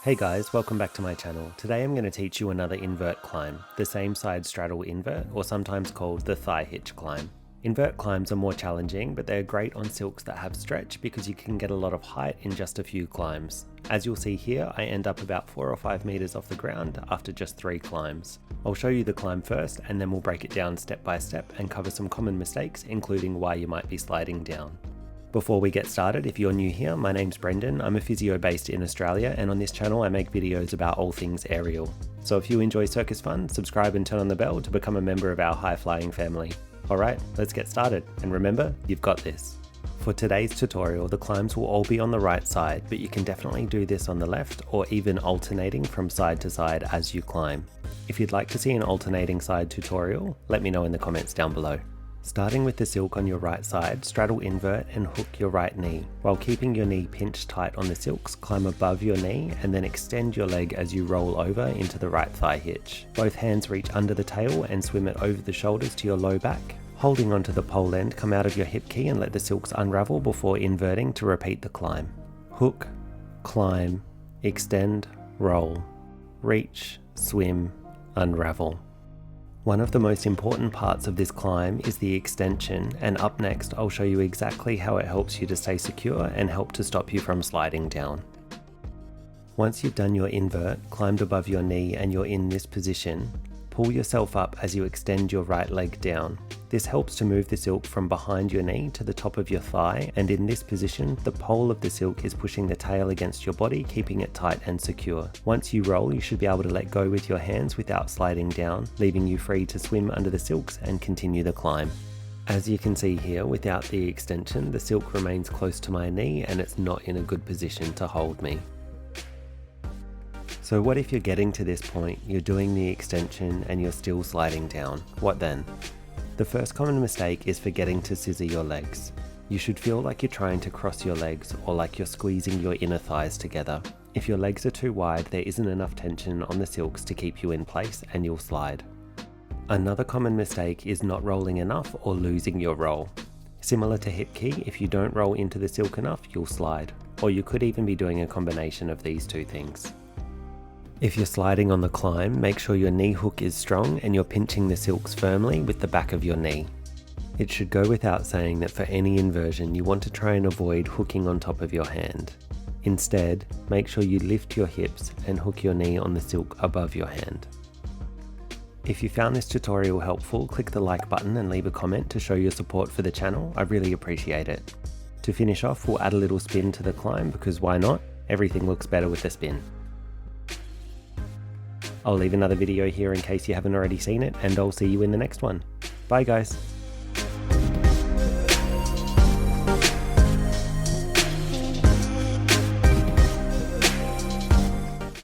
Hey guys, welcome back to my channel. Today I'm going to teach you another invert climb, the same side straddle invert, or sometimes called the thigh hitch climb. Invert climbs are more challenging, but they're great on silks that have stretch because you can get a lot of height in just a few climbs. As you'll see here, I end up about 4 or 5 meters off the ground after just 3 climbs. I'll show you the climb first and then we'll break it down step by step and cover some common mistakes, including why you might be sliding down. Before we get started, if you're new here, my name's Brendan. I'm a physio based in Australia, and on this channel I make videos about all things aerial. So if you enjoy circus fun, subscribe and turn on the bell to become a member of our high flying family. Alright, let's get started, and remember, you've got this. For today's tutorial, the climbs will all be on the right side, but you can definitely do this on the left or even alternating from side to side as you climb. If you'd like to see an alternating side tutorial, let me know in the comments down below. Starting with the silk on your right side, straddle invert and hook your right knee. While keeping your knee pinched tight on the silks, climb above your knee and then extend your leg as you roll over into the right thigh hitch. Both hands reach under the tail and swim it over the shoulders to your low back. Holding onto the pole end, come out of your hip key and let the silks unravel before inverting to repeat the climb. Hook, climb, extend, roll, reach, swim, unravel. One of the most important parts of this climb is the extension, and up next I'll show you exactly how it helps you to stay secure and help to stop you from sliding down. Once you've done your invert, climbed above your knee and you're in this position, pull yourself up as you extend your right leg down. This helps to move the silk from behind your knee to the top of your thigh, and in this position, the pole of the silk is pushing the tail against your body, keeping it tight and secure. Once you roll, you should be able to let go with your hands without sliding down, leaving you free to swim under the silks and continue the climb. As you can see here, without the extension, the silk remains close to my knee and it's not in a good position to hold me. So what if you're getting to this point, you're doing the extension and you're still sliding down? What then? The first common mistake is forgetting to scissor your legs. You should feel like you're trying to cross your legs or like you're squeezing your inner thighs together. If your legs are too wide, there isn't enough tension on the silks to keep you in place and you'll slide. Another common mistake is not rolling enough or losing your roll. Similar to hip key, if you don't roll into the silk enough, you'll slide. Or you could even be doing a combination of these two things. If you're sliding on the climb, make sure your knee hook is strong and you're pinching the silks firmly with the back of your knee. It should go without saying that for any inversion you want to try and avoid hooking on top of your hand. Instead, make sure you lift your hips and hook your knee on the silk above your hand. If you found this tutorial helpful, click the like button and leave a comment to show your support for the channel. I really appreciate it. To finish off, we'll add a little spin to the climb because why not? Everything looks better with a spin. I'll leave another video here in case you haven't already seen it, and I'll see you in the next one. Bye guys.